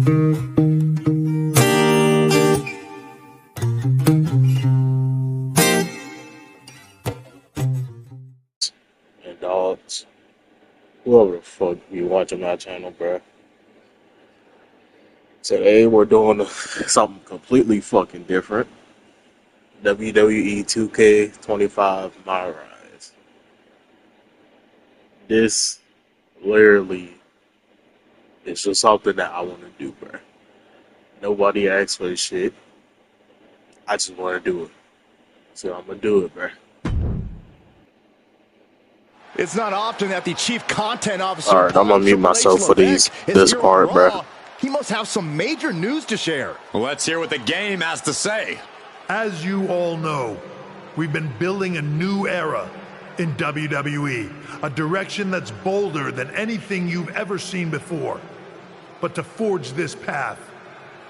And dogs, whoever the fuck be watching my channel, bruh. Today we're doing something completely fucking different. WWE2K25 MyRise. This literally is just something that I want to do, bruh. Nobody asked for this shit. I just want to do it. So I'm gonna do it, bruh. It's not often that the chief content officer. Alright, I'm gonna mute myself for this part, bruh. He must have some major news to share. Let's hear what the game has to say. As you all know, we've been building a new era in WWE, a direction that's bolder than anything you've ever seen before. But to forge this path,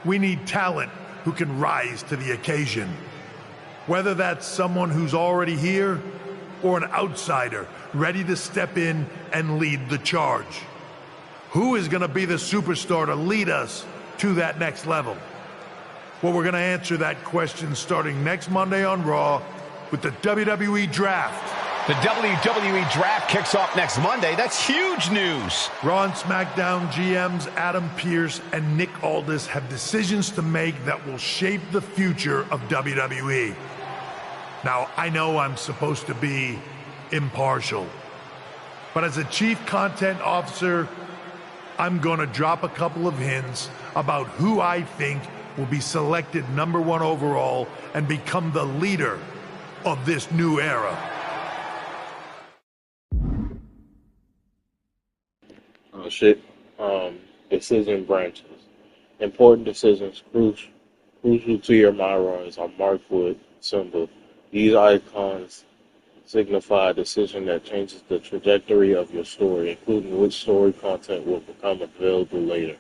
we need talent who can rise to the occasion. Whether that's someone who's already here or an outsider ready to step in and lead the charge. Who is going to be the superstar to lead us to that next level? Well, we're going to answer that question starting next Monday on Raw with the WWE Draft. The WWE Draft kicks off next Monday. That's huge news. Raw and SmackDown GMs Adam Pearce and Nick Aldis have decisions to make that will shape the future of WWE. Now, I know I'm supposed to be impartial, but as a chief content officer, I'm going to drop a couple of hints about who I think will be selected #1 overall and become the leader of this new era. Oh shit. Decision branches. Important decisions crucial to your MyRise are marked with symbol. These icons signify a decision that changes the trajectory of your story, including which story content will become available later.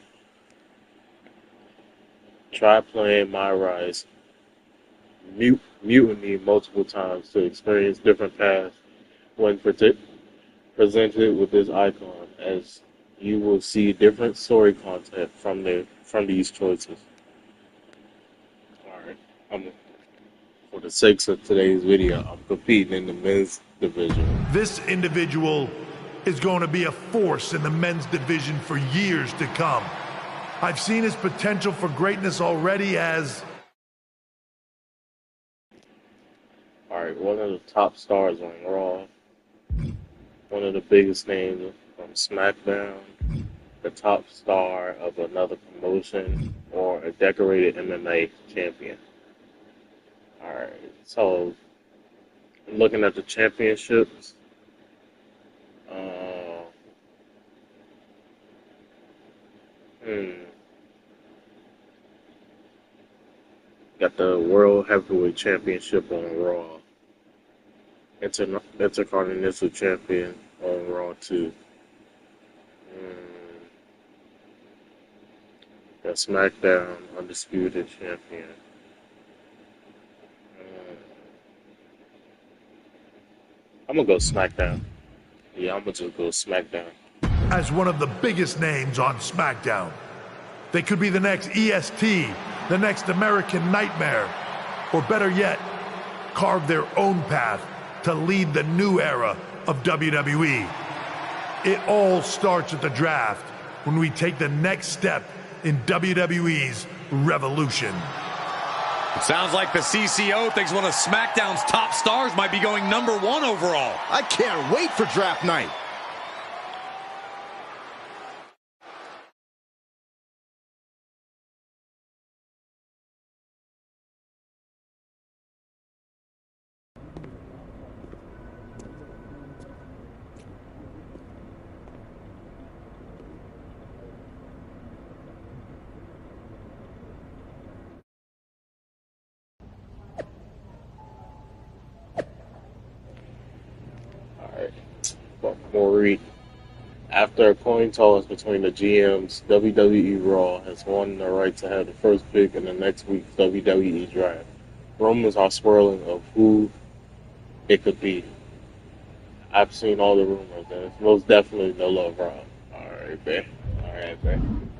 Try playing MyRise Mutiny multiple times to experience different paths when presented with this icon, as you will see different story content from these choices. Alright, for the sakes of today's video, I'm competing in the men's division. This individual is going to be a force in the men's division for years to come. I've seen his potential for greatness already as... Alright, one of the top stars on Raw, one of the biggest names from SmackDown, the top star of another promotion, or a decorated MMA champion. Alright, so looking at the championships, got the World Heavyweight Championship on Raw, Intercontinental Champion on Raw too. The SmackDown Undisputed Champion. I'm gonna go SmackDown. Yeah, I'm gonna just go SmackDown. As one of the biggest names on SmackDown. They could be the next EST, the next American Nightmare, or better yet, carve their own path to lead the new era of WWE. It all starts at the draft when we take the next step in WWE's revolution. It sounds like the CCO thinks one of SmackDown's top stars might be going #1 overall. I can't wait for draft night. Maurice. After a coin toss between the GMs, WWE Raw has won the right to have the first pick in the next week's WWE Draft. Rumors are swirling of who it could be. I've seen all the rumors, and it's most definitely no love Raw. Alright, man. Alright, man.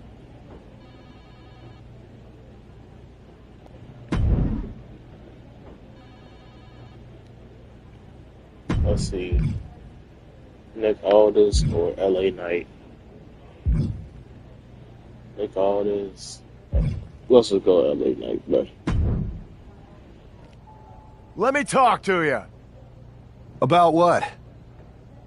Let's see. Nick Aldis or LA Knight. Nick Aldis. Let's just go LA Knight, but. Let me talk to you. About what?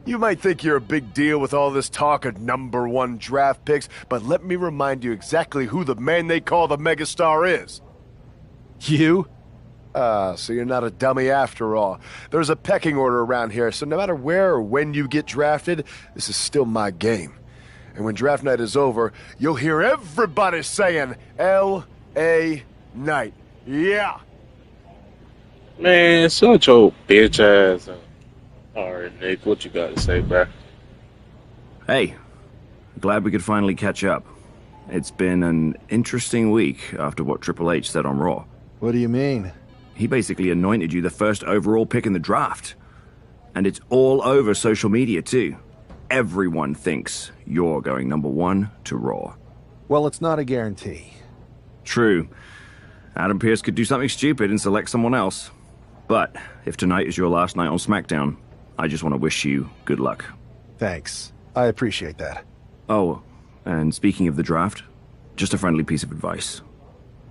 You might think you're a big deal with all this talk of #1 draft picks, but let me remind you exactly who the man they call the megastar is. You? So you're not a dummy after all. There's a pecking order around here, so no matter where or when you get drafted, this is still my game. And when draft night is over, you'll hear everybody saying L.A. Knight. Yeah. Man, shut your bitch ass up. Alright, Nick, what you got to say, bruh? Hey, glad we could finally catch up. It's been an interesting week after what Triple H said on Raw. What do you mean? He basically anointed you the first overall pick in the draft. And it's all over social media, too. Everyone thinks you're going #1 to Raw. Well, it's not a guarantee. True. Adam Pearce could do something stupid and select someone else. But if tonight is your last night on SmackDown, I just want to wish you good luck. Thanks. I appreciate that. Oh, and speaking of the draft, just a friendly piece of advice.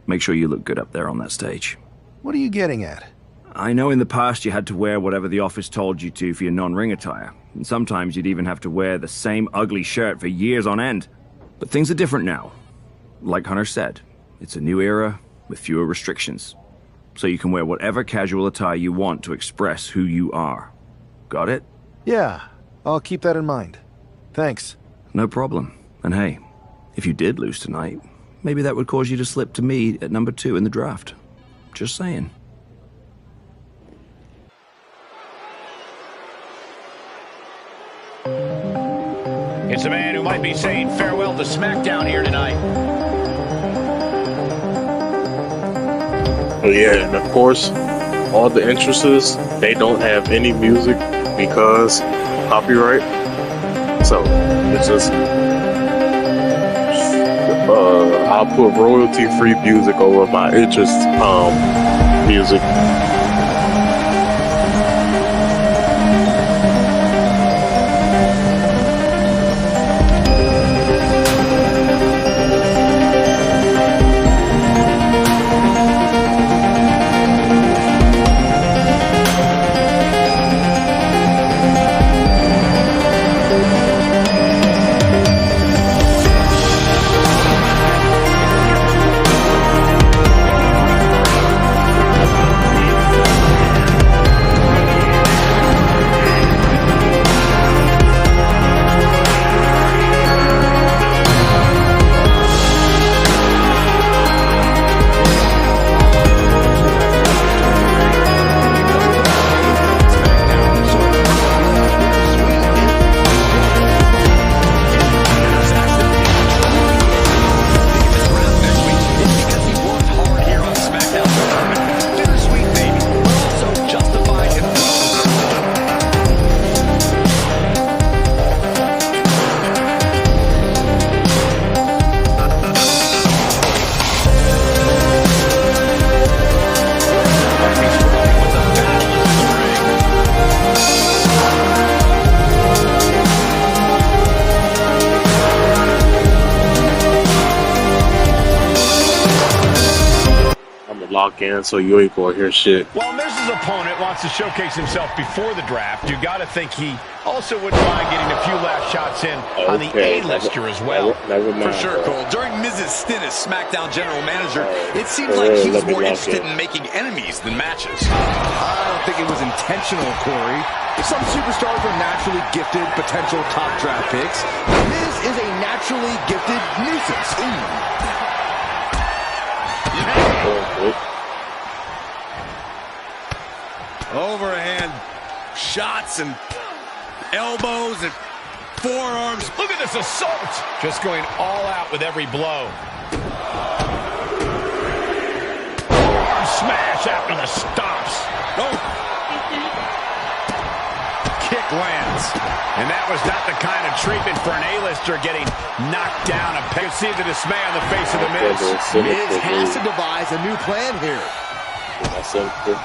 Make sure you look good up there on that stage. What are you getting at? I know in the past you had to wear whatever the office told you to for your non-ring attire. And sometimes you'd even have to wear the same ugly shirt for years on end. But things are different now. Like Hunter said, it's a new era with fewer restrictions. So you can wear whatever casual attire you want to express who you are. Got it? Yeah, I'll keep that in mind. Thanks. No problem. And hey, if you did lose tonight, maybe that would cause you to slip to me at #2 in the draft. Just saying. It's a man who might be saying farewell to SmackDown here tonight. Oh yeah, and of course, all the entrances, they don't have any music because copyright. So it's just I'll put royalty-free music over my interest music. Lock in, so you ain't gonna hear shit. Well, Miz's opponent wants to showcase himself before the draft. You got to think he also wouldn't mind getting a few last shots in on the A-lister as well. Never mind, For sure, Cole. During Miz's stint as SmackDown general manager, it seems like he was more interested in making enemies than matches. I don't think it was intentional, Corey. Some superstars are naturally gifted potential top draft picks. Miz is a naturally gifted nuisance. Overhand shots and elbows and forearms. Look at this assault. Just going all out with every blow. Forearm smash after the stops. Oh. Kick lands. And that was not the kind of treatment for an A-lister getting knocked down. You can see the dismay on the face of the Miz. Miz has to devise a new plan here. Twist of fate.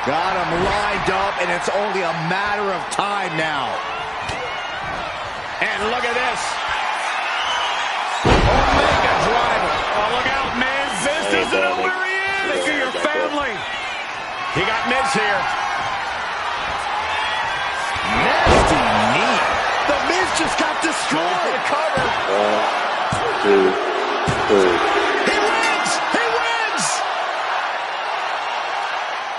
Got him lined up, and it's only a matter of time now. And look at this. Omega driver. Oh, look out, Miz. This isn't over. He is. Think of your family. He got Miz here. Nasty knee. The Miz just got destroyed. The cover. 1, 2, 3. He wins. He wins.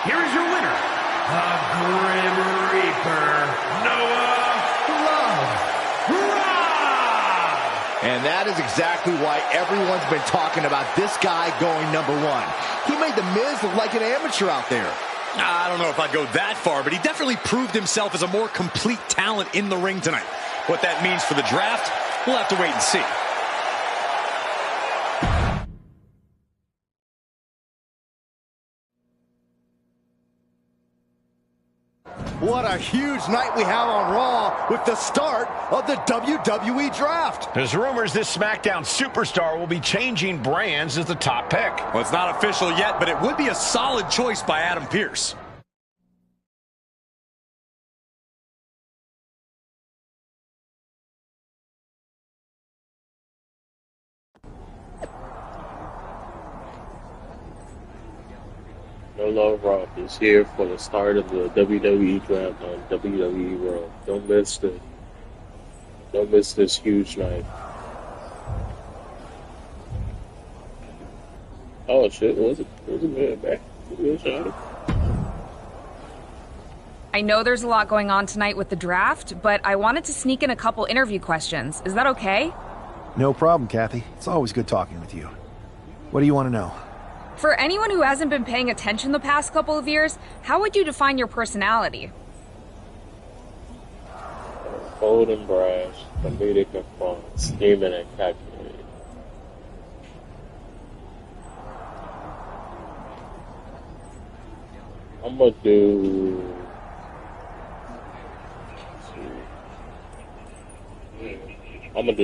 Here is your winner, the Grim Reaper, Noah Love. And that is exactly why everyone's been talking about this guy going #1. He made The Miz look like an amateur out there. I don't know if I'd go that far, but he definitely proved himself as a more complete talent in the ring tonight. What that means for the draft, we'll have to wait and see. What a huge night we have on Raw with the start of the WWE Draft. There's rumors this SmackDown superstar will be changing brands as the top pick. Well, it's not official yet, but it would be a solid choice by Adam Pearce. No Love Rock is here for the start of the WWE Draft on WWE World. Don't miss this huge night. Oh shit, was it good back? Good shot. I know there's a lot going on tonight with the draft, but I wanted to sneak in a couple interview questions. Is that okay? No problem, Kathy. It's always good talking with you. What do you want to know? For anyone who hasn't been paying attention the past couple of years, how would you define your personality? Bold and brash, comedic and fun, scheming and calculated. I'm gonna do.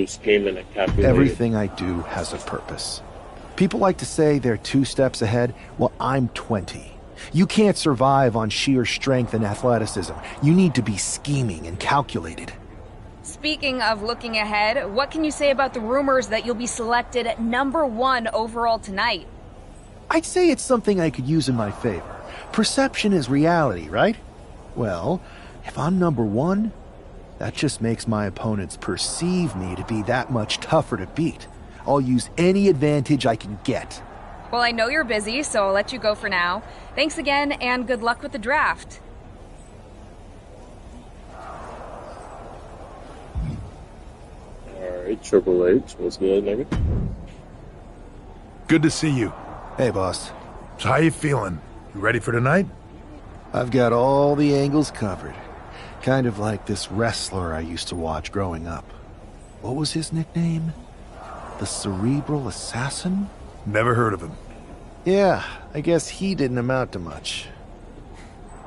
Scheming and calculated. Everything I do has a purpose. People like to say they're 2 steps ahead. Well, I'm 20. You can't survive on sheer strength and athleticism. You need to be scheming and calculated. Speaking of looking ahead, what can you say about the rumors that you'll be selected at #1 overall tonight? I'd say it's something I could use in my favor. Perception is reality, right? Well, if I'm #1, that just makes my opponents perceive me to be that much tougher to beat. I'll use any advantage I can get. Well, I know you're busy, so I'll let you go for now. Thanks again, and good luck with the draft. Alright, Triple H, what's good, nigga? Good to see you. Hey, boss. So how you feeling? You ready for tonight? I've got all the angles covered. Kind of like this wrestler I used to watch growing up. What was his nickname? The Cerebral Assassin? Never heard of him. Yeah, I guess he didn't amount to much.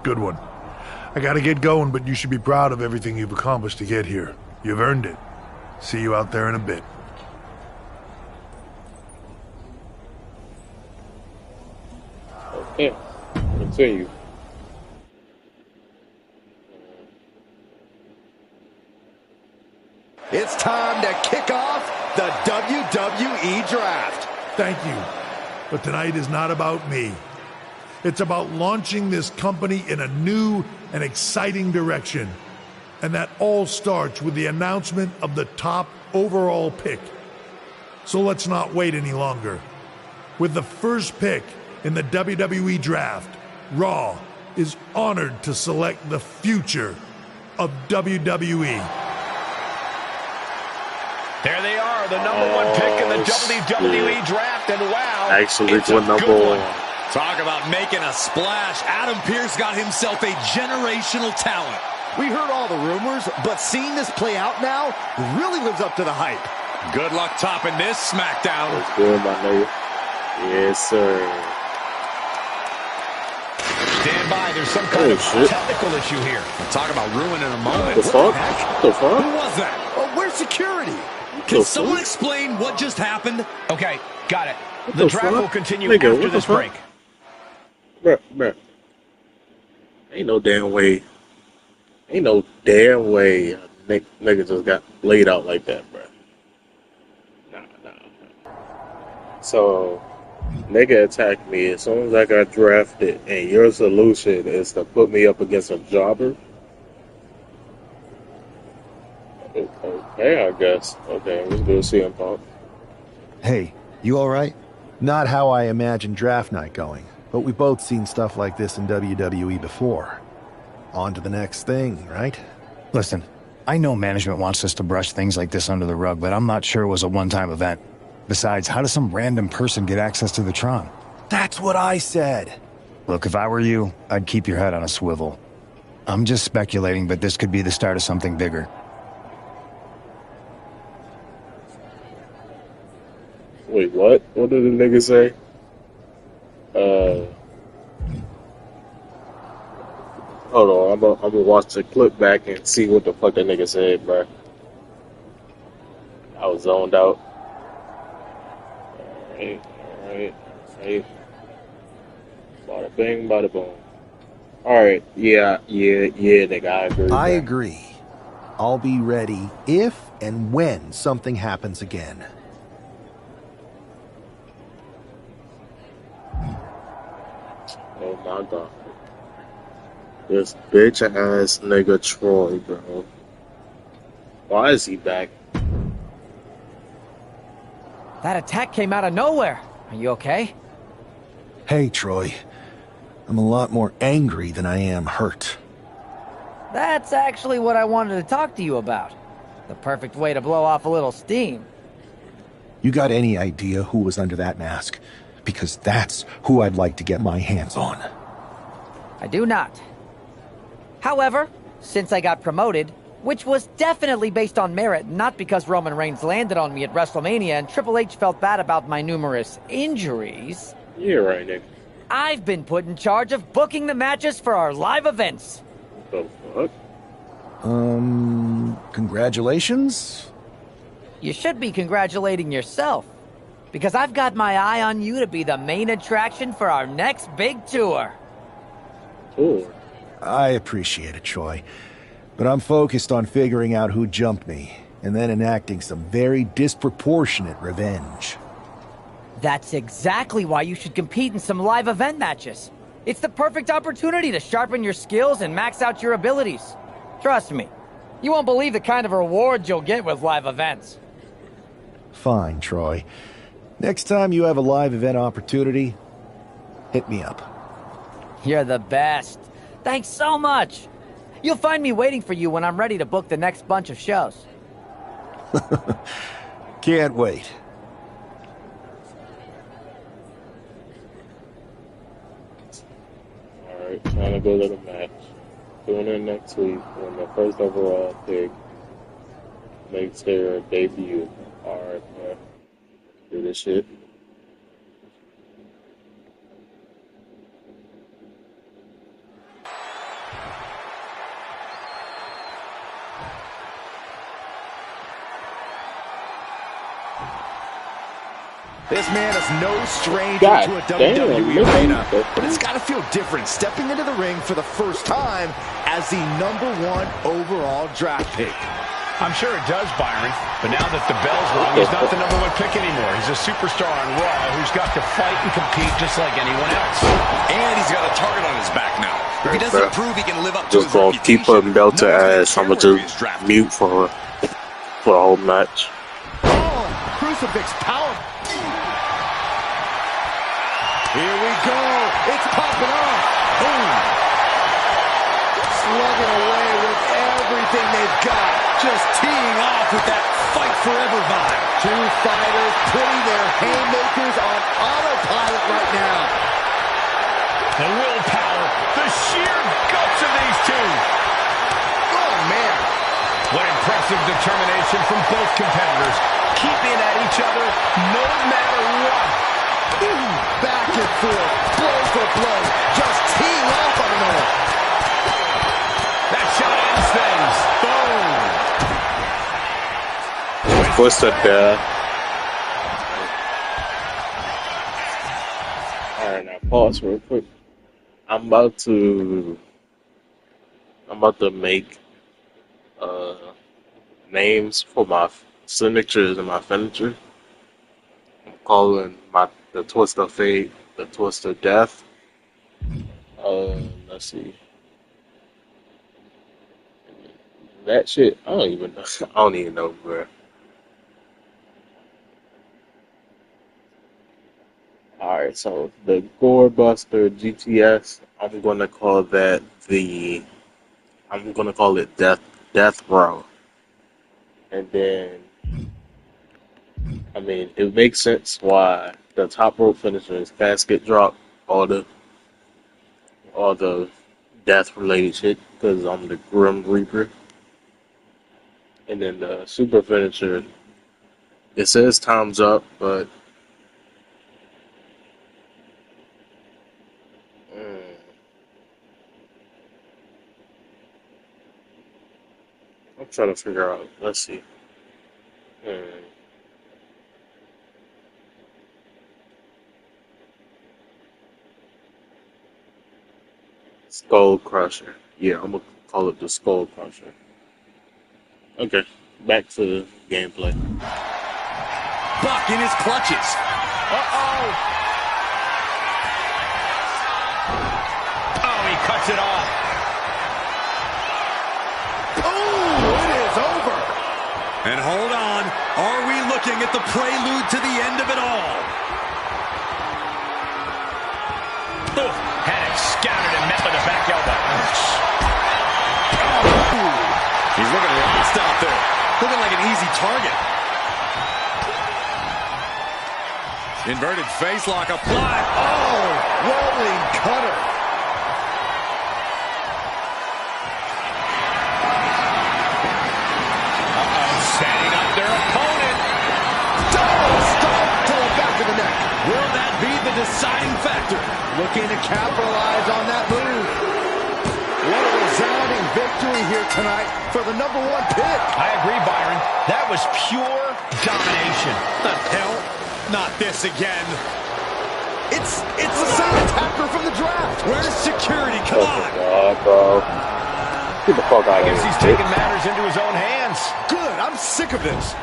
Good one. I gotta get going, but you should be proud of everything you've accomplished to get here. You've earned it. See you out there in a bit. Okay, continue. It's time to kick off the WWE Draft. Thank you. But tonight is not about me. It's about launching this company in a new and exciting direction. And that all starts with the announcement of the top overall pick. So let's not wait any longer. With the first pick in the WWE Draft, Raw is honored to select the future of WWE. There they are, the #1 pick in the WWE Draft, and wow, Actually, it's a going good number one. 1. Talk about making a splash. Adam Pearce got himself a generational talent. We heard all the rumors, but seeing this play out now really lives up to the hype. Good luck topping this SmackDown. That's good, my nigga. Yes, sir. Stand by, there's some kind of shit. technical issue here. Talk about ruin in a moment. The fuck? heck? The fuck? Who was that? Oh, where's security? Can someone explain what just happened? Okay, got it. What The the draft fuck? will continue Nigga, after what the this fuck? break. Bruh. Ain't no damn way. Ain't no damn way a nigga just got laid out like that, bro. Nah. So, nigga attacked me as soon as I got drafted, and your solution is to put me up against a jobber? Okay, I guess. Okay, let's go see him talk. Hey, you alright? Not how I imagined draft night going, but we've both seen stuff like this in WWE before. On to the next thing, right? Listen, I know management wants us to brush things like this under the rug, but I'm not sure it was a one-time event. Besides, how does some random person get access to the Tron? That's what I said! Look, if I were you, I'd keep your head on a swivel. I'm just speculating, but this could be the start of something bigger. Wait, what? What did the nigga say? Hold on, I'm gonna watch the clip back and see what the fuck that nigga said, bro. I was zoned out. Alright. Bada bing, bada boom. Alright, yeah, nigga, I agree. I agree. I'll be ready if and when something happens again. Oh my god. This bitch ass nigga Troy, bro. Why is he back? That attack came out of nowhere. Are you okay? Hey, Troy. I'm a lot more angry than I am hurt. That's actually what I wanted to talk to you about. The perfect way to blow off a little steam. You got any idea who was under that mask? Because that's who I'd like to get my hands on. I do not. However, since I got promoted, which was definitely based on merit, not because Roman Reigns landed on me at WrestleMania and Triple H felt bad about my numerous injuries. You're right, Nick. I've been put in charge of booking the matches for our live events. The fuck? Congratulations? You should be congratulating yourself, because I've got my eye on you to be the main attraction for our next big tour. Tour? I appreciate it, Troy. But I'm focused on figuring out who jumped me, and then enacting some very disproportionate revenge. That's exactly why you should compete in some live event matches. It's the perfect opportunity to sharpen your skills and max out your abilities. Trust me, you won't believe the kind of rewards you'll get with live events. Fine, Troy. Next time you have a live event opportunity, hit me up. You're the best. Thanks so much. You'll find me waiting for you when I'm ready to book the next bunch of shows. Can't wait. Alright, trying to go to the match. Doing it next week when the first overall pick makes their debut. Alright, man. Do this shit. This man is no stranger to a WWE arena, but it's got to feel different stepping into the ring for the first time as the #1 overall draft pick. I'm sure it does, Byron, but now that the bell's rung, he's not the #1 pick anymore. He's a superstar on Raw who's got to fight and compete just like anyone else. And he's got a target on his back now. If he doesn't prove he can live up to his Just gonna keep putting belt to ass. reputation, I'ma just mute for the whole match. Oh, crucifix power. Here we go. It's popping off. Boom. Slugging away with everything they've got. just teeing off with that fight forever vibe. Two fighters putting their haymakers on autopilot right now. The willpower, the sheer guts of these two. Oh, man. What impressive determination from both competitors. Keeping at each other no matter what. Back and forth, blow for blow, just teeing off on another. That shot ends things. Boom. Twisted there. Alright, now pause real quick. I'm about to I'm about to make names for my signatures and my finisher. I'm calling the twist of fate the twist of death. Let's see. That shit, I don't even know. I don't even know, bro. Alright, so the Gore Buster GTS, I'm gonna call that Death Row. And then, I mean, it makes sense why the top rope finisher is basket drop, all the death related shit, because I'm the Grim Reaper. And then the super finisher, it says time's up, but I'm trying to figure out. Let's see. Skull Crusher. Yeah, I'm gonna call it the Skull Crusher. Okay, back to gameplay. Buck in his clutches. Uh-oh. Oh, he cuts it off. Oh, it is over. And hold on. Are we looking at the prelude to the end of it all? Oof. Had it scouted and met with a back elbow. He's looking lost out there. Looking like an easy target. Inverted face lock applied. Oh, rolling cutter. Setting up their opponent. Double stomp to the back of the neck. Will that be the deciding factor? Looking to capitalize on that move. What a resounding victory here tonight for the #1 pick. I agree, Byron. That was pure domination. The hell? Not this again. It's the same attacker from the draft. Where's security? Come on. God, bro. Get the fuck out of here. I guess he's taking matters into his own hands. Good. I'm sick of this.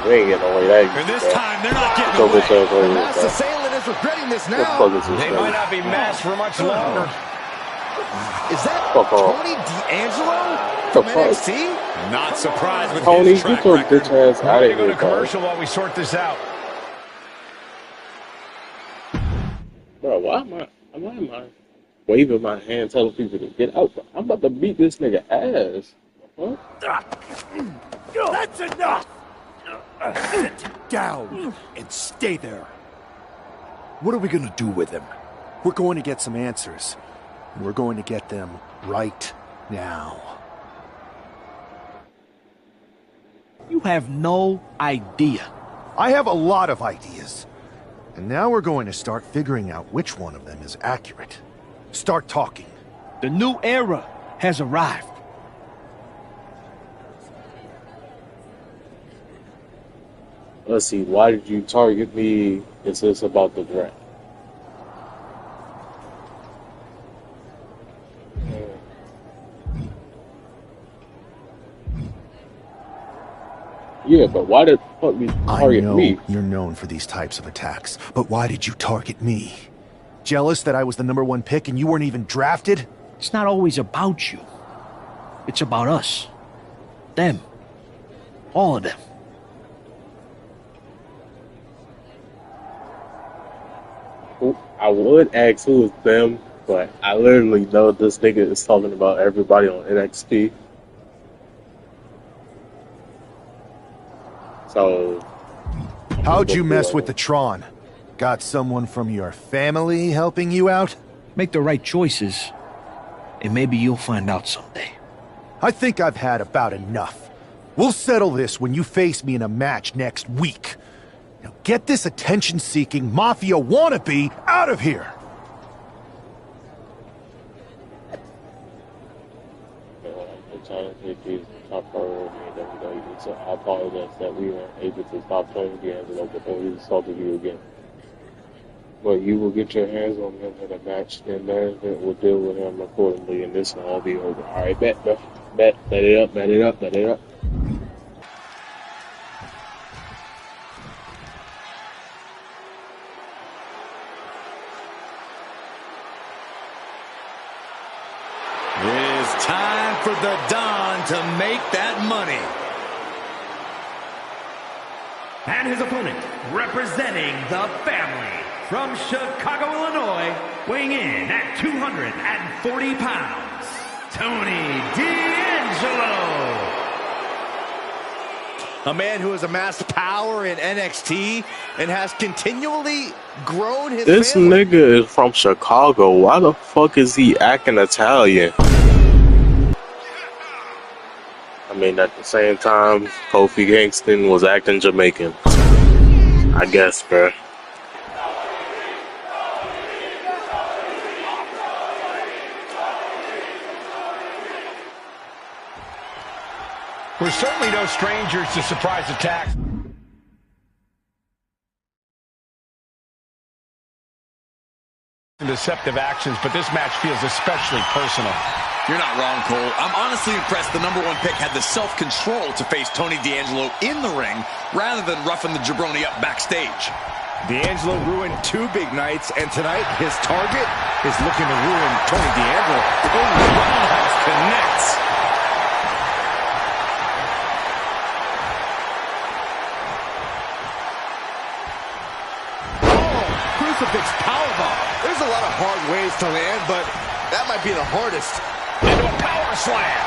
We ain't getting away that. And this time, they're not getting So away. The masked assailant is regretting this now. They might not be masked for much longer. Is that Fuck off. Tony D'Angelo from NXT? Not surprised with Tony, his track get your record. bitch ass We're out going of to go here, to bro. commercial while we sort this out. Bro, why am I waving my hand telling people to get out? I'm about to beat this nigga ass. What? That's enough! Sit down and stay there. What are we gonna do with him? We're going to get some answers. And we're going to get them right now. You have no idea. I have a lot of ideas. And now we're going to start figuring out which one of them is accurate. Start talking. The new era has arrived. Let's see, why did you target me? Is this about the draft? Yeah, but why did fuck me target me? You're known for these types of attacks, but why did you target me? Jealous that I was the #1 pick and you weren't even drafted? It's not always about you. It's about us. Them. All of them. I would ask who is them, but I literally know this nigga is talking about everybody on NXT. So, How'd you mess with the Tron? Got someone from your family helping you out? Make the right choices, and maybe you'll find out someday. I think I've had about enough. We'll settle this when you face me in a match next week. Now get this attention-seeking mafia wannabe out of here! I'm trying to take these top priority in WWE, so I apologize that we weren't able to stop playing games and opportunities to talk to you again. But you will get your hands on him in a match, then management will deal with him accordingly, and this will all be over. All right, bet it up, bet it up, bet it up. It is time for the Don to make that money. And his opponent, representing the family, from Chicago, Illinois, weighing in at 240 pounds, Tony D'Angelo. A man who has amassed power in NXT and has continually grown his This family. nigga is from Chicago. Why the fuck is he acting Italian? I mean, at the same time, Kofi Kingston was acting Jamaican. I guess, bruh. We're certainly no strangers to surprise attacks. Deceptive actions, but this match feels especially personal. You're not wrong, Cole. I'm honestly impressed the #1 pick had the self-control to face Tony D'Angelo in the ring rather than roughing the jabroni up backstage. D'Angelo ruined 2 big nights, and tonight his target is looking to ruin Tony D'Angelo. Oh, roundhouse connects. Crucifix powerbomb. There's a lot of hard ways to land, but that might be the hardest. Into a power slam.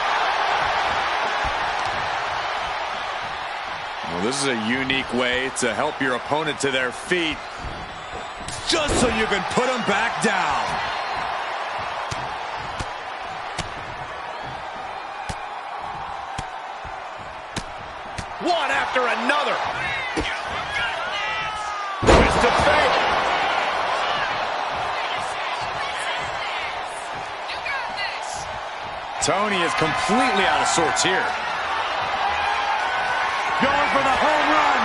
Well, this is a unique way to help your opponent to their feet, just so you can put them back down. One after another. Twist of fate. Tony is completely out of sorts here. Going for the home run.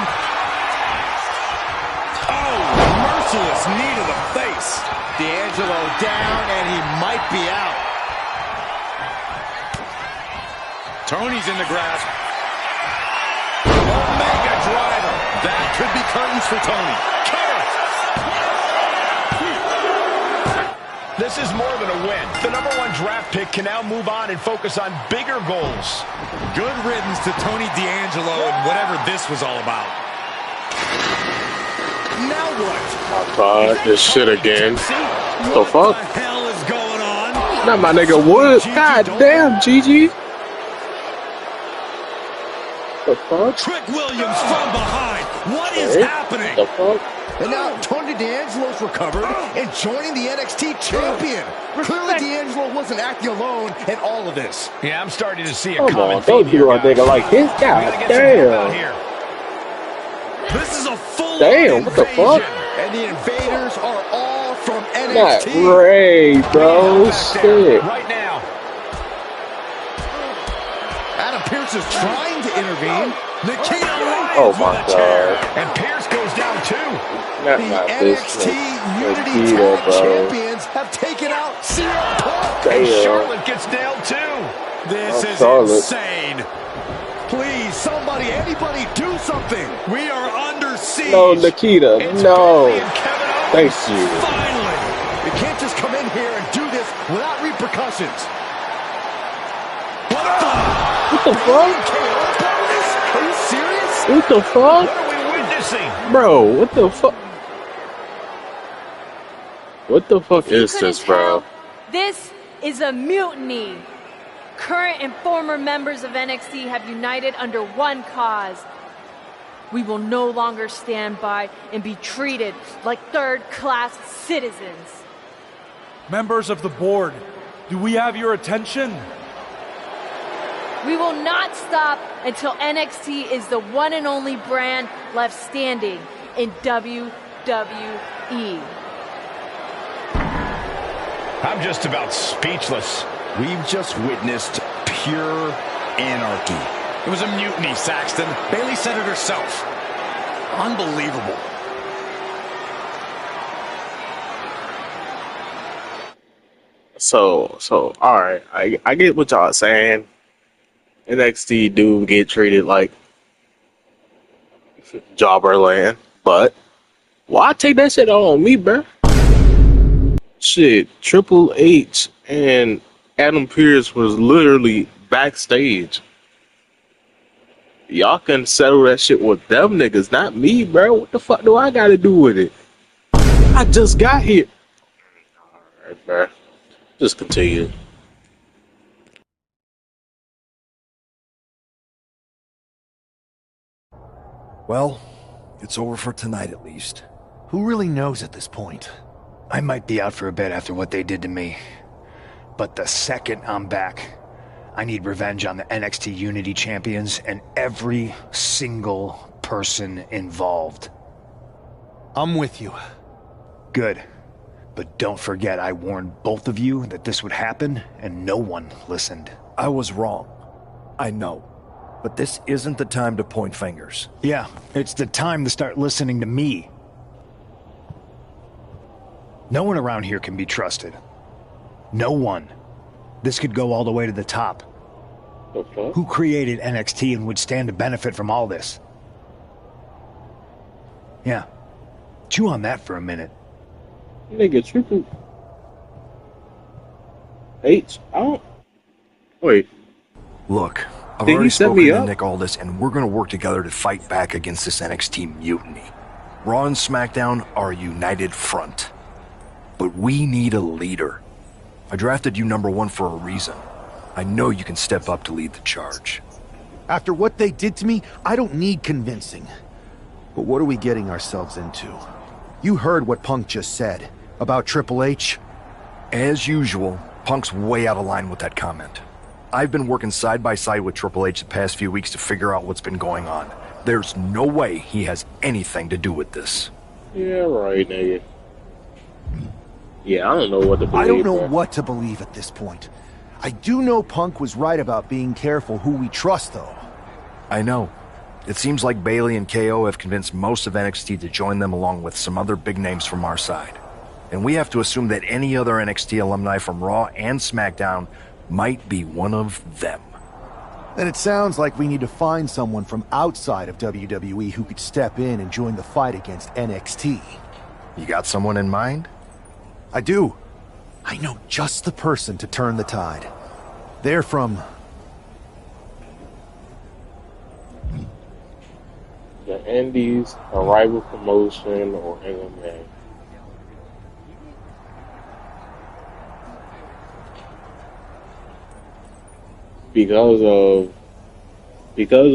Oh, merciless knee to the face. D'Angelo down, and he might be out. Tony's in the grasp. Omega driver. That could be curtains for Tony. This is more than a win. The #1 draft pick can now move on and focus on bigger goals. Good riddance to Tony D'Angelo and whatever this was all about. Now what? My God, this shit again. The fuck? What the hell is going on? Not my nigga Wood. God damn, Gigi. The fuck? Trick Williams from behind. What is happening? The fuck? And now Tony D'Angelo's recovered and joining the NXT champion. Clearly D'Angelo wasn't acting alone in all of this. Yeah, I'm starting to see a Come common on, theme don't do a here, nigga like his. God damn. This is a full Damn, what the fuck? And the invaders are all from Not NXT. Ray, bro. Shit. Right now. Adam Pearce is trying to intervene. Nikita Oh my God. And Pierce goes down too. Not The my bitch. NXT Unity Nikita, Tag bro. Champions have taken out CM Punk. And Damn. Charlotte gets nailed too. This is Charlotte. insane. Please, somebody, anybody, do something. We are under siege. No, Nikita. It's No. Bailey and Kevin Owens. Thank you. Finally. You can't just come in here and do this without repercussions. What the? What the fuck? Are you serious? What the fuck? What are we witnessing? Bro, what the fuck? What the fuck is couldn't this, bro? tell, this is a mutiny. Current and former members of NXT have united under one cause. We will no longer stand by and be treated like third-class citizens. Members of the board, do we have your attention? We will not stop until NXT is the one and only brand left standing in WWE. I'm just about speechless. We've just witnessed pure anarchy. It was a mutiny, Saxton. Bailey said it herself. Unbelievable. all right. I get what y'all saying. NXT do get treated like jobber land, but why take that shit on me, bro? Shit, Triple H and Adam Pearce was literally backstage. Y'all can settle that shit with them niggas, not me, bro. What the fuck do I gotta do with it? I just got here. Alright, bro. Just continue. Well, it's over for tonight at least. Who really knows at this point? I might be out for a bit after what they did to me. But the second I'm back, I need revenge on the NXT Unity Champions and every single person involved. I'm with you. Good. But don't forget I warned both of you that this would happen, and no one listened. I was wrong. I know. But this isn't the time to point fingers. Yeah, it's the time to start listening to me. No one around here can be trusted. No one. This could go all the way to the top. Okay. Who created NXT and would stand to benefit from all this? Yeah. Chew on that for a minute. Nigga, Triple H, I don't... Wait. Look, I've Did he already set spoken me to up? Nick Aldis, and we're gonna work together to fight back against this NXT mutiny. Raw and SmackDown are a united front. But we need a leader. I drafted you #1 for a reason. I know you can step up to lead the charge. After what they did to me, I don't need convincing. But what are we getting ourselves into? You heard what Punk just said about Triple H. As usual, Punk's way out of line with that comment. I've been working side by side with Triple H the past few weeks to figure out what's been going on. There's no way he has anything to do with this. Yeah, right, nigga. Yeah, I don't know what to believe. I don't know bro. what to believe at this point. I do know Punk was right about being careful who we trust, though. I know. It seems like Bayley and KO have convinced most of NXT to join them along with some other big names from our side. And we have to assume that any other NXT alumni from Raw and SmackDown might be one of them. Then it sounds like we need to find someone from outside of WWE who could step in and join the fight against NXT. You got someone in mind? I do. I know just the person to turn the tide. They're from... The Indies, a rival promotion, or MMA. Because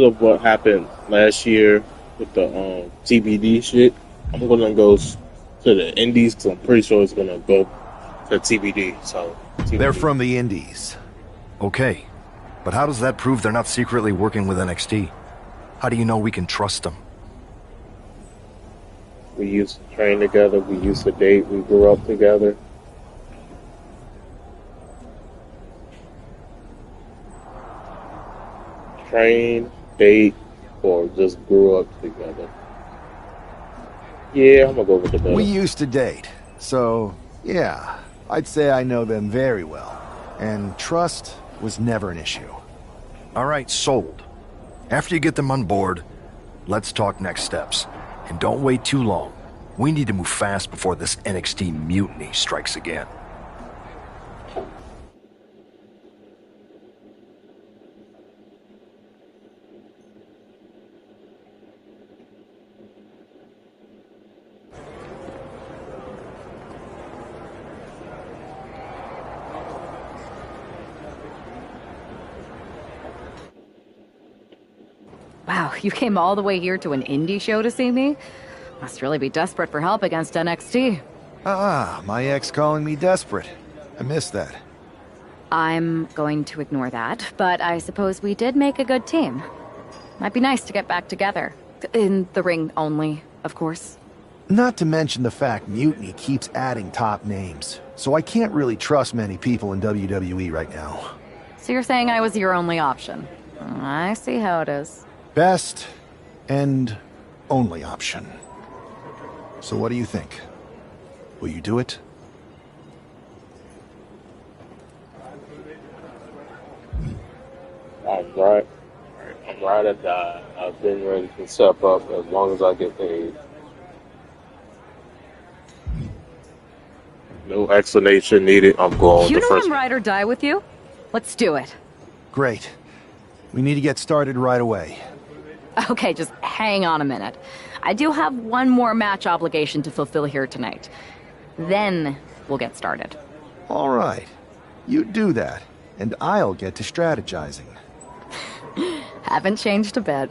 of what happened last year with the TBD shit, I'm gonna go to the Indies because I'm pretty sure it's gonna go to TBD. So TBD. They're from the Indies. Okay, but how does that prove they're not secretly working with NXT? How do you know we can trust them? We used to train together. We used to date. We grew up together. Train, date, or just grew up together. Yeah, I'm gonna go with the better. We used to date, so yeah, I'd say I know them very well. And trust was never an issue. All right, sold. After you get them on board, let's talk next steps. And don't wait too long. We need to move fast before this NXT mutiny strikes again. Wow, you came all the way here to an indie show to see me? Must really be desperate for help against NXT. Ah, my ex calling me desperate. I missed that. I'm going to ignore that, but I suppose we did make a good team. Might be nice to get back together. In the ring only, of course. Not to mention the fact Mutiny keeps adding top names, so I can't really trust many people in WWE right now. So you're saying I was your only option? I see how it is. Best and only option. So what do you think? Will you do it? right. I'm right or die. I've been ready to step up as long as I get paid. No explanation needed. I'm going You the know first. I'm ride or die with you. Let's do it. Great. We need to get started right away. Okay, just hang on a minute. I do have one more match obligation to fulfill here tonight. Then we'll get started. All right. You do that, and I'll get to strategizing. Haven't changed a bit.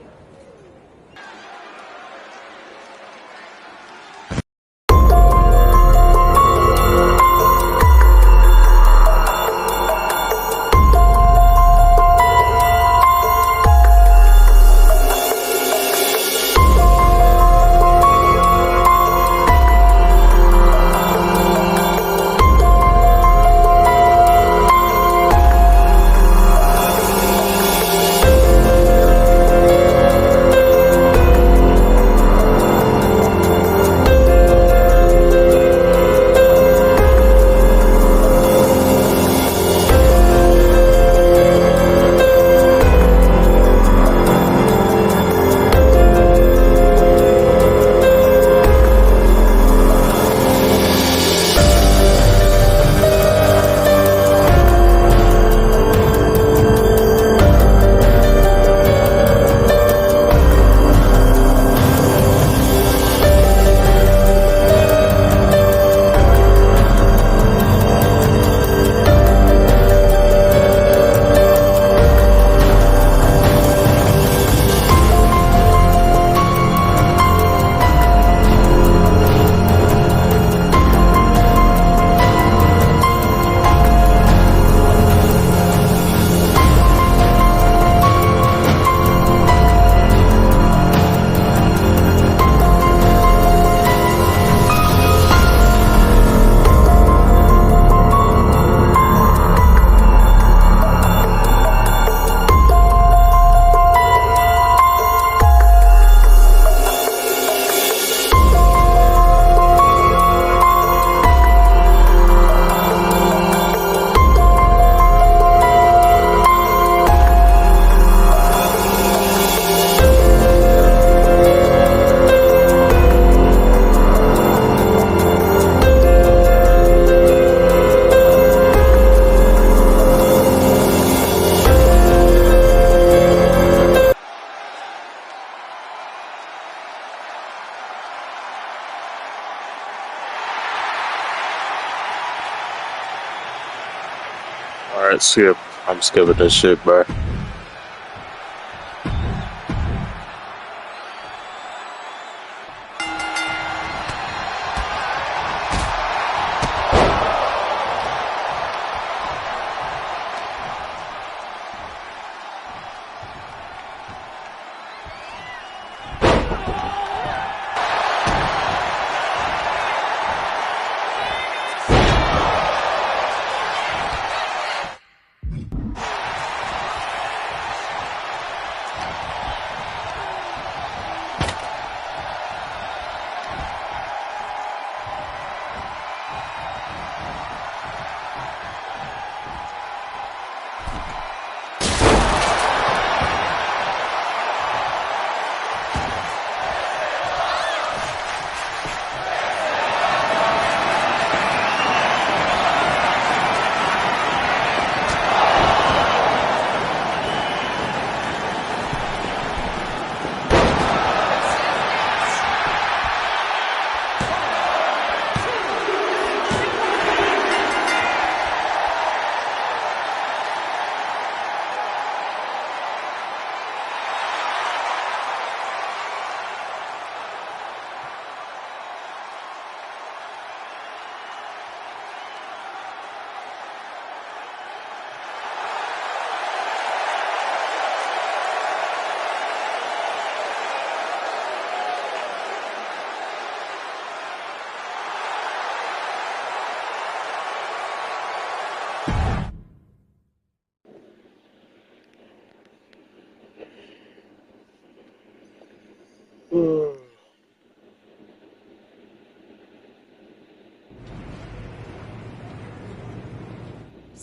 Alright, skip. I'm skipping this shit, bro.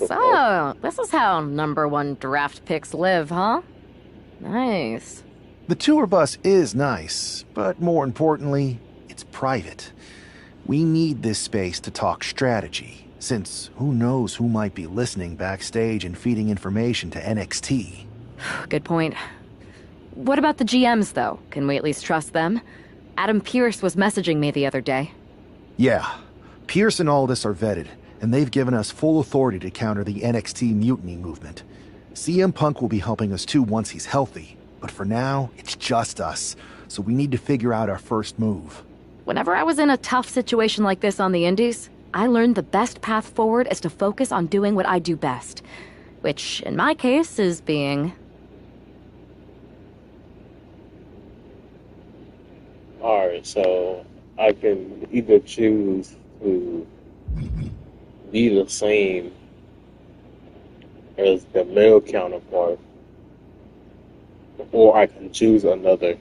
So, this is how #1 draft picks live, huh? Nice. The tour bus is nice, but more importantly, it's private. We need this space to talk strategy, since who knows who might be listening backstage and feeding information to NXT. Good point. What about the GMs, though? Can we at least trust them? Adam Pearce was messaging me the other day. Yeah, Pearce and Aldis are vetted, and they've given us full authority to counter the NXT mutiny movement. CM Punk will be helping us too once he's healthy, but for now, it's just us, so we need to figure out our first move. Whenever I was in a tough situation like this on the Indies, I learned the best path forward is to focus on doing what I do best, which, in my case, is being... Alright, so I can either choose to be the same as the male counterpart, or I can choose another.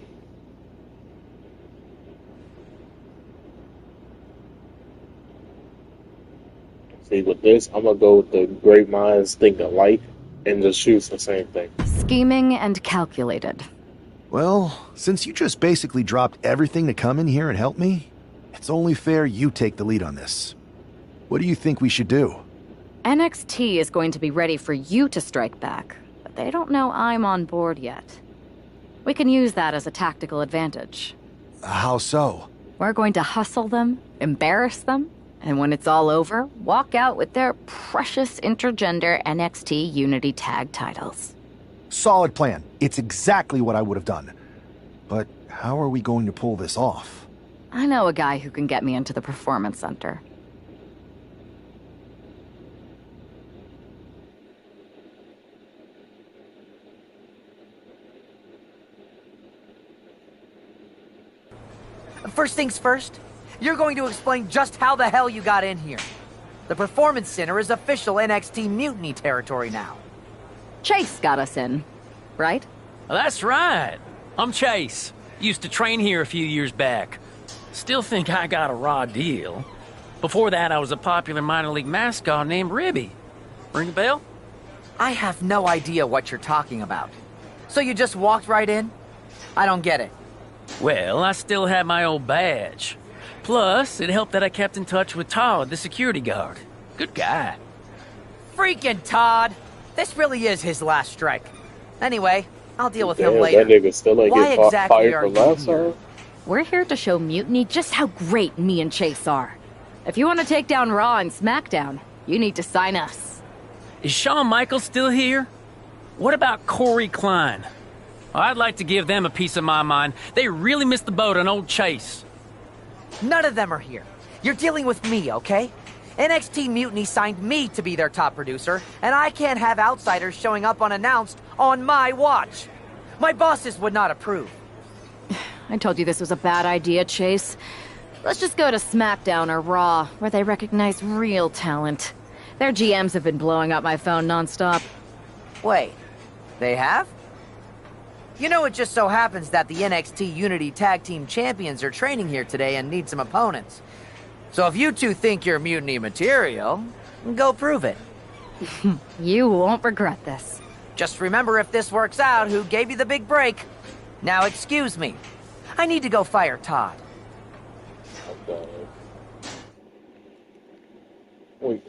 See, with this, I'm gonna go with the great minds think alike and just choose the same thing. scheming and calculated. Well, since you just basically dropped everything to come in here and help me, it's only fair you take the lead on this. What do you think we should do? NXT is going to be ready for you to strike back, but they don't know I'm on board yet. We can use that as a tactical advantage. How so? We're going to hustle them, embarrass them, and when it's all over, walk out with their precious intergender NXT Unity Tag titles. Solid plan. It's exactly what I would have done. But how are we going to pull this off? I know a guy who can get me into the Performance Center. First things first, you're going to explain just how the hell you got in here. The Performance Center is official NXT Mutiny territory now. Chase got us in, right? That's right. I'm Chase. Used to train here a few years back. Still think I got a raw deal. Before that, I was a popular minor league mascot named Ribby. Ring a bell? I have no idea what you're talking about. So you just walked right in? I don't get it. Well, I still had my old badge. Plus, it helped that I kept in touch with Todd, the security guard. Good guy. Freaking Todd! This really is his last strike. Anyway, I'll deal with him later. That nigga still ain't Why get exactly fired are for you last here? time? We're here to show Mutiny just how great me and Chase are. If you want to take down Raw and SmackDown, you need to sign us. Is Shawn Michaels still here? What about Corey Klein? I'd like to give them a piece of my mind. They really missed the boat on old Chase. None of them are here. You're dealing with me, okay? NXT Mutiny signed me to be their top producer, and I can't have outsiders showing up unannounced on my watch. My bosses would not approve. I told you this was a bad idea, Chase. Let's just go to SmackDown or Raw, where they recognize real talent. Their GMs have been blowing up my phone nonstop. Wait, they have? You know, it just so happens that the NXT Unity Tag Team Champions are training here today and need some opponents. So if you two think you're Mutiny material, go prove it. You won't regret this. Just remember, if this works out, who gave you the big break. Now excuse me. I need to go fire Todd. Okay. Wait,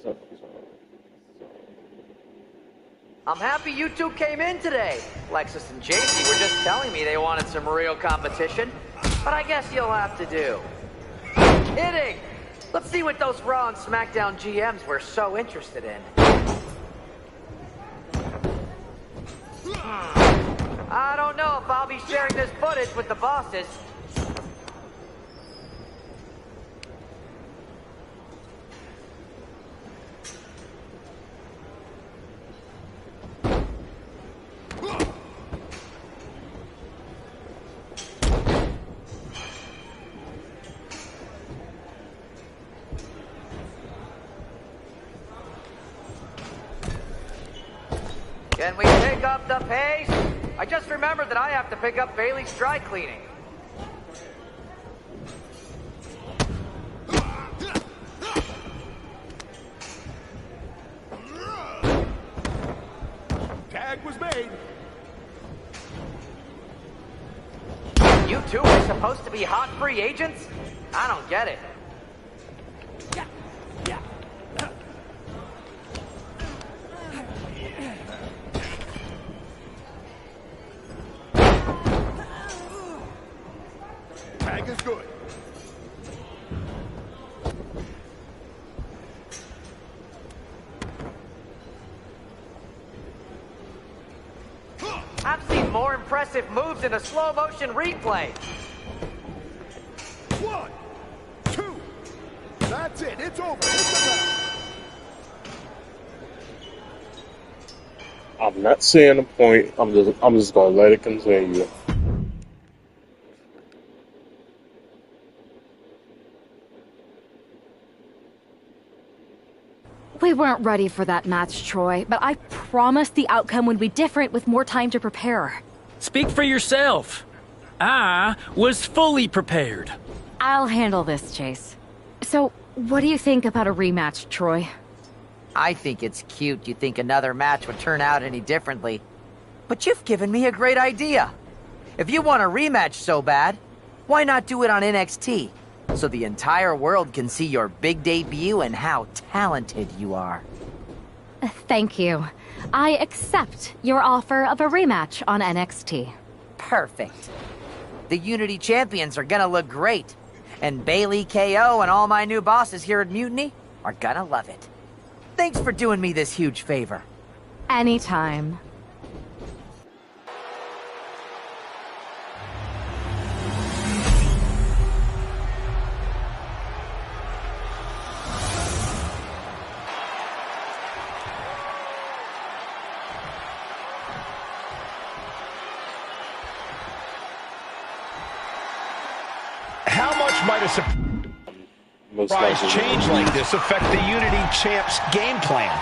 I'm happy you two came in today. Lexus and JC were just telling me they wanted some real competition, but I guess you'll have to do. Kidding! Let's see what those Raw and SmackDown GMs were so interested in. I don't know if I'll be sharing this footage with the bosses. Can we pick up the pace? I just remembered that I have to pick up Bailey's dry cleaning. made. You two are supposed to be hot free agents? I don't get it. Tag is good. I've seen more impressive moves in a slow motion replay. 1, 2. That's it. It's over. It's the bell. I'm not seeing the point. I'm just gonna let it continue. We weren't ready for that match, Troy, but I promised the outcome would be different with more time to prepare. Speak for yourself. I was fully prepared. I'll handle this, Chase. So, what do you think about a rematch, Troy? I think it's cute you think another match would turn out any differently. But you've given me a great idea. If you want a rematch so bad, why not do it on NXT? So the entire world can see your big debut and how talented you are. Thank you. I accept your offer of a rematch on NXT. Perfect. The Unity Champions are gonna look great. And Bailey, KO, and all my new bosses here at Mutiny are gonna love it. Thanks for doing me this huge favor. Anytime. How much might a surprise change like this affect the Unity Champ's game plan?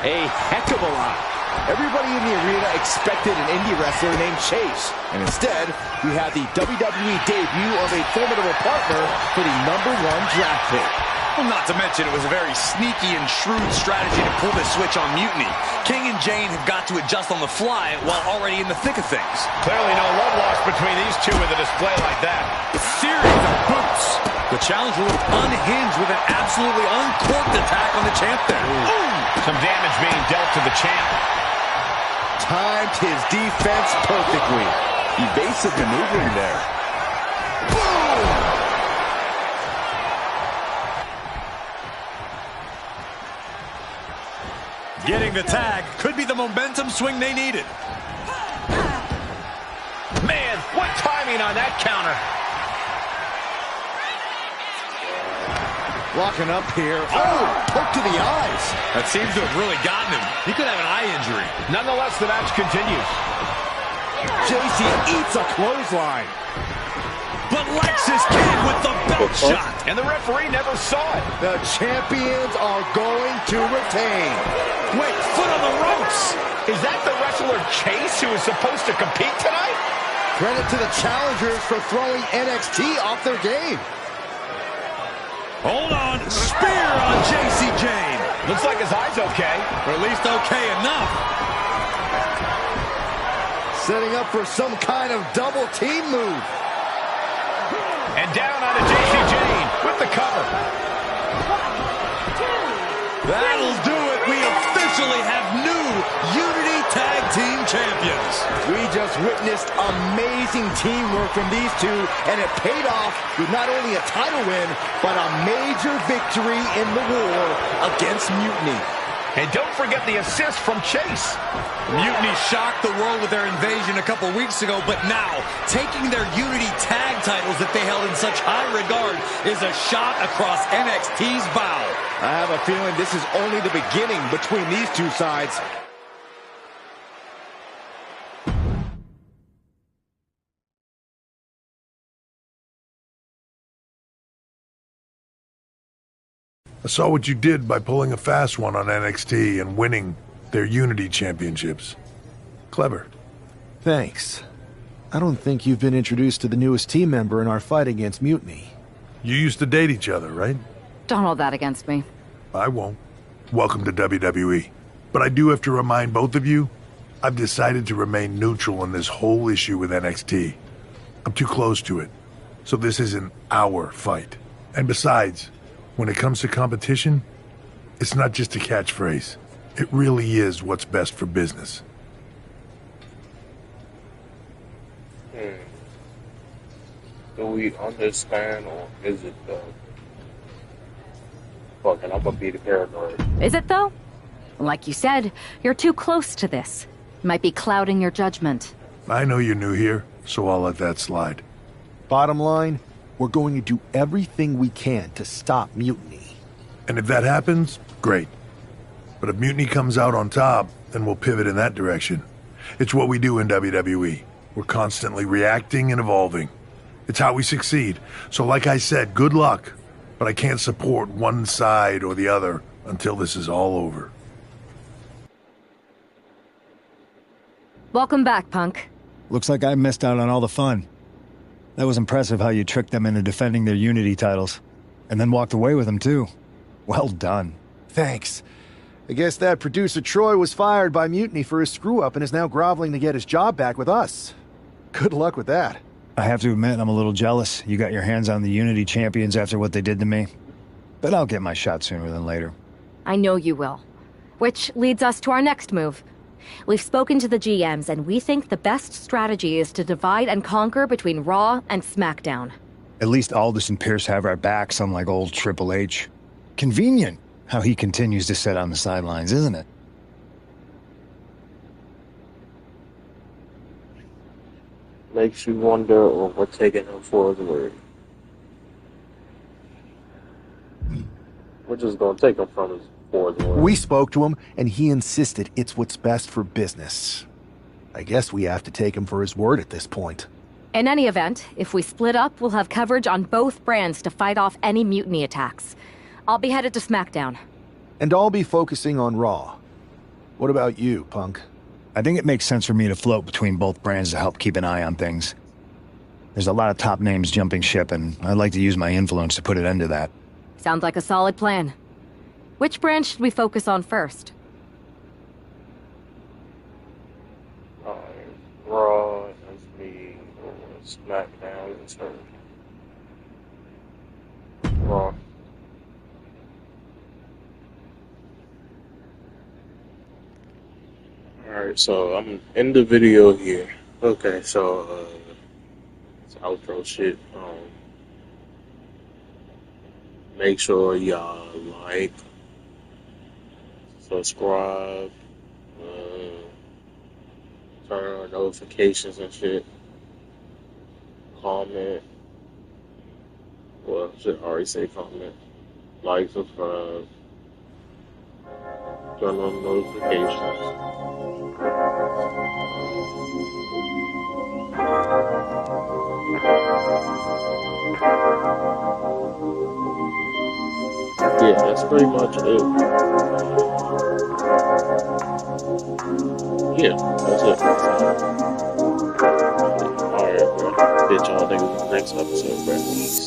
A heck of a lot. Everybody in the arena expected an indie wrestler named Chase. And instead, we had the WWE debut of a formidable partner for the #1 draft pick. Well, not to mention it was a very sneaky and shrewd strategy to pull this switch on Mutiny. King and Jane have got to adjust on the fly while already in the thick of things. Clearly no love lost between these two with a display like that. Series of boots. The challenger looked unhinged with an absolutely uncorked attack on the champ there. Ooh. Some damage being dealt to the champ. Timed his defense perfectly. Evasive maneuvering there. Boom! Getting the tag could be the momentum swing they needed. Man, what timing on that counter. Walking up here. Oh, poke to the eyes. That seems to have really gotten him. He could have an eye injury. Nonetheless, the match continues. JC eats a clothesline. But Lexus King with the belt shot. And the referee never saw it. The champions are going to retain. Wait, foot on the ropes. Is that the wrestler Chase who is supposed to compete tonight? Credit to the challengers for throwing NXT off their game. Hold on. Spear on JC Jane. Looks like his eye's okay. Or at least okay enough. Setting up for some kind of double team move. And down onto JC Jane with the cover. That'll do it. We officially have new Unity Tag Team Champions. We just witnessed amazing teamwork from these two, and it paid off with not only a title win, but a major victory in the war against Mutiny. And don't forget the assist from Chase. Mutiny shocked the world with their invasion a couple weeks ago, but now, taking their Unity tag titles that they held in such high regard is a shot across NXT's bow. I have a feeling this is only the beginning between these two sides. I saw what you did by pulling a fast one on NXT and winning their Unity Championships. Clever. Thanks. I don't think you've been introduced to the newest team member in our fight against Mutiny. You used to date each other, right? Don't hold that against me. I won't. Welcome to WWE. But I do have to remind both of you, I've decided to remain neutral in this whole issue with NXT. I'm too close to it, so this isn't our fight. And besides, when it comes to competition, it's not just a catchphrase. It really is what's best for business. Do we understand, or is it though? Fucking, I'm gonna be the paranoid. Is it though? Like you said, you're too close to this. Might be clouding your judgment. I know you're new here, so I'll let that slide. Bottom line, we're going to do everything we can to stop mutiny. And if that happens, great. But if mutiny comes out on top, then we'll pivot in that direction. It's what we do in WWE. We're constantly reacting and evolving. It's how we succeed. So like I said, good luck. But I can't support one side or the other until this is all over. Welcome back, Punk. Looks like I missed out on all the fun. That was impressive how you tricked them into defending their Unity titles. And then walked away with them, too. Well done. Thanks. I guess that producer Troy was fired by Mutiny for his screw-up and is now groveling to get his job back with us. Good luck with that. I have to admit, I'm a little jealous. You got your hands on the Unity champions after what they did to me. But I'll get my shot sooner than later. I know you will. Which leads us to our next move. We've spoken to the GMs, and we think the best strategy is to divide and conquer between Raw and SmackDown. At least Aldous and Pierce have our backs, unlike old Triple H. Convenient how he continues to sit on the sidelines, isn't it? Makes you wonder, or we're taking him for his word. We're just gonna take him from his for his word. We spoke to him, and he insisted it's what's best for business. I guess we have to take him for his word at this point. In any event, if we split up, we'll have coverage on both brands to fight off any mutiny attacks. I'll be headed to SmackDown. And I'll be focusing on Raw. What about you, Punk? I think it makes sense for me to float between both brands to help keep an eye on things. There's a lot of top names jumping ship, and I'd like to use my influence to put an end to that. Sounds like a solid plan. Which brand should we focus on first? Raw, that's me, or SmackDown, and so Raw. Alright, so I'm in the video here. Okay, so it's outro shit. Make sure y'all like, subscribe, turn on notifications and shit. Comment. Well, I should already say comment. Like, subscribe. Turn on notifications. Yeah, that's pretty much it. Yeah, that's it. Alright, bro. Bitch, y'all niggas in the next episode, bro. Peace.